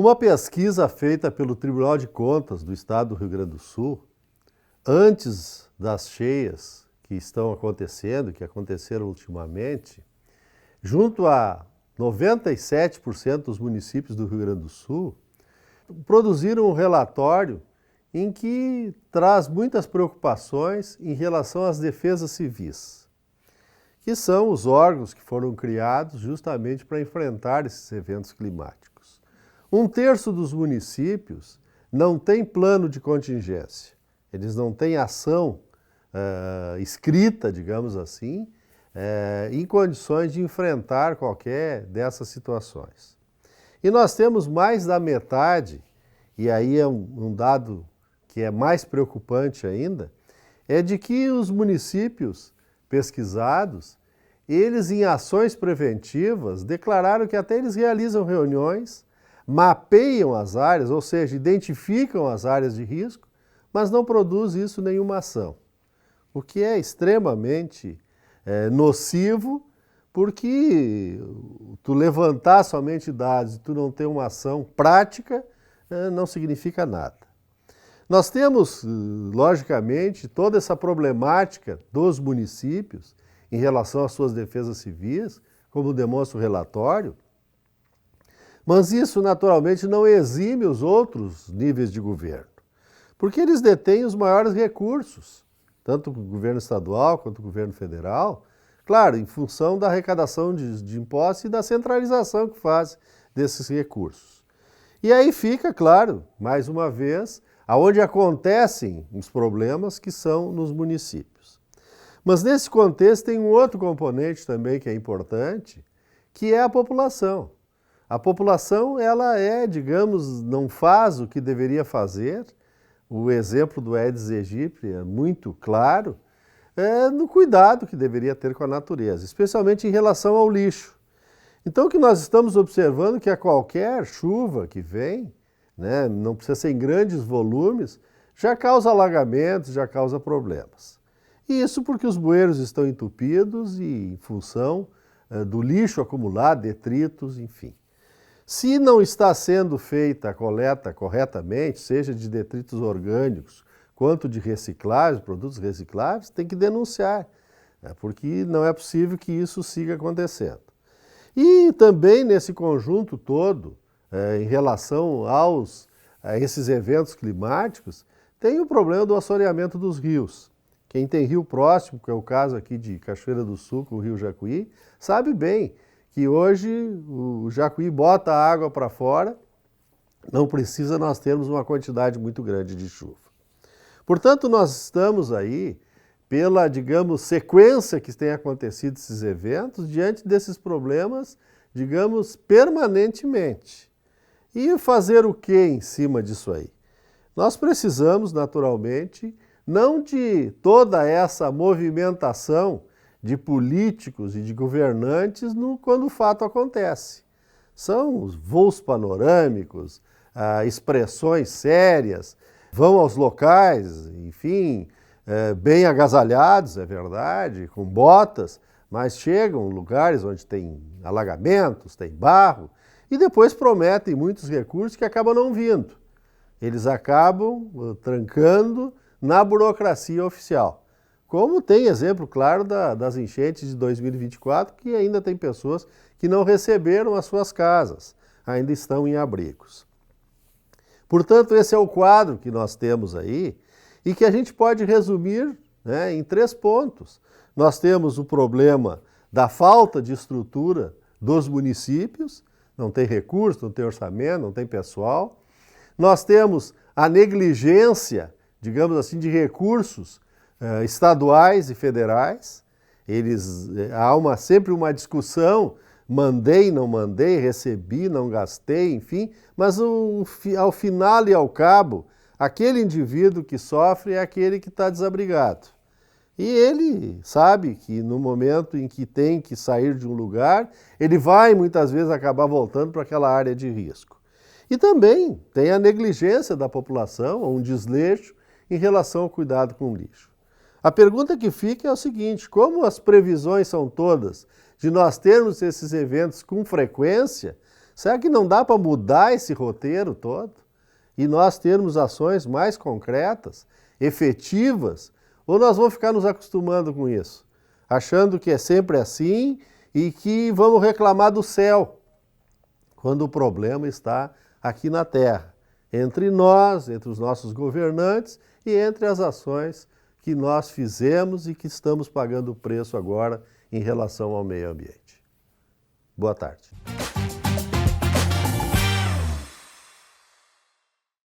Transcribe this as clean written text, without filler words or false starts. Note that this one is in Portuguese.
Uma pesquisa feita pelo Tribunal de Contas do Estado do Rio Grande do Sul, antes das cheias que estão acontecendo, que aconteceram ultimamente, junto a 97% dos municípios do Rio Grande do Sul, produziram um relatório em que traz muitas preocupações em relação às defesas civis, que são os órgãos que foram criados justamente para enfrentar esses eventos climáticos. 1/3 dos municípios não tem plano de contingência, eles não têm ação escrita, digamos assim, em condições de enfrentar qualquer dessas situações. E nós temos mais da metade, e aí é um dado que é mais preocupante ainda, é de que os municípios pesquisados, eles em ações preventivas declararam que até eles realizam reuniões, mapeiam as áreas, ou seja, identificam as áreas de risco, mas não produz isso nenhuma ação. O que é extremamente nocivo, porque tu levantar somente dados e tu não ter uma ação prática não significa nada. Nós temos, logicamente, toda essa problemática dos municípios em relação às suas defesas civis, como demonstra o relatório, mas isso naturalmente não exime os outros níveis de governo, porque eles detêm os maiores recursos, tanto o governo estadual quanto o governo federal, claro, em função da arrecadação de impostos e da centralização que faz desses recursos. E aí fica, claro, mais uma vez, aonde acontecem os problemas que são nos municípios. Mas nesse contexto tem um outro componente também que é importante, que é a população. A população, ela digamos, não faz o que deveria fazer. O exemplo do Aedes aegypti é muito claro, no cuidado que deveria ter com a natureza, especialmente em relação ao lixo. Então, o que nós estamos observando é que a qualquer chuva que vem, não precisa ser em grandes volumes, já causa alagamentos, já causa problemas. E isso porque os bueiros estão entupidos e em função do lixo acumulado, detritos, enfim. Se não está sendo feita a coleta corretamente, seja de detritos orgânicos, quanto de recicláveis, produtos recicláveis, tem que denunciar, porque não é possível que isso siga acontecendo. E também nesse conjunto todo, em relação a esses eventos climáticos, tem o problema do assoreamento dos rios. Quem tem rio próximo, que é o caso aqui de Cachoeira do Sul, com o rio Jacuí, sabe bem que hoje o Jacuí bota a água para fora, não precisa nós termos uma quantidade muito grande de chuva. Portanto, nós estamos aí, pela, digamos, sequência que tem acontecido esses eventos, diante desses problemas, digamos, permanentemente. E fazer o que em cima disso aí? Nós precisamos, naturalmente, não de toda essa movimentação de políticos e de governantes quando o fato acontece. São os voos panorâmicos, expressões sérias, vão aos locais, enfim, bem agasalhados, é verdade, com botas, mas chegam em lugares onde tem alagamentos, tem barro, e depois prometem muitos recursos que acabam não vindo. Eles acabam trancando na burocracia oficial. Como tem exemplo claro das enchentes de 2024, que ainda tem pessoas que não receberam as suas casas, ainda estão em abrigos. Portanto, esse é o quadro que nós temos aí e que a gente pode resumir em 3 pontos. Nós temos o problema da falta de estrutura dos municípios, não tem recurso, não tem orçamento, não tem pessoal. Nós temos a negligência, digamos assim, de recursos estaduais e federais. Há sempre uma discussão, mandei, não mandei, recebi, não gastei, enfim, mas ao final e ao cabo, aquele indivíduo que sofre é aquele que está desabrigado. E ele sabe que no momento em que tem que sair de um lugar, ele vai muitas vezes acabar voltando para aquela área de risco. E também tem a negligência da população, um desleixo em relação ao cuidado com o lixo. A pergunta que fica é o seguinte: como as previsões são todas de nós termos esses eventos com frequência, Será que não dá para mudar esse roteiro todo e nós termos ações mais concretas, efetivas, ou nós vamos ficar nos acostumando com isso, achando que é sempre assim e que vamos reclamar do céu, quando o problema está aqui na terra, entre nós, entre os nossos governantes e entre as ações que nós fizemos e que estamos pagando o preço agora em relação ao meio ambiente. Boa tarde.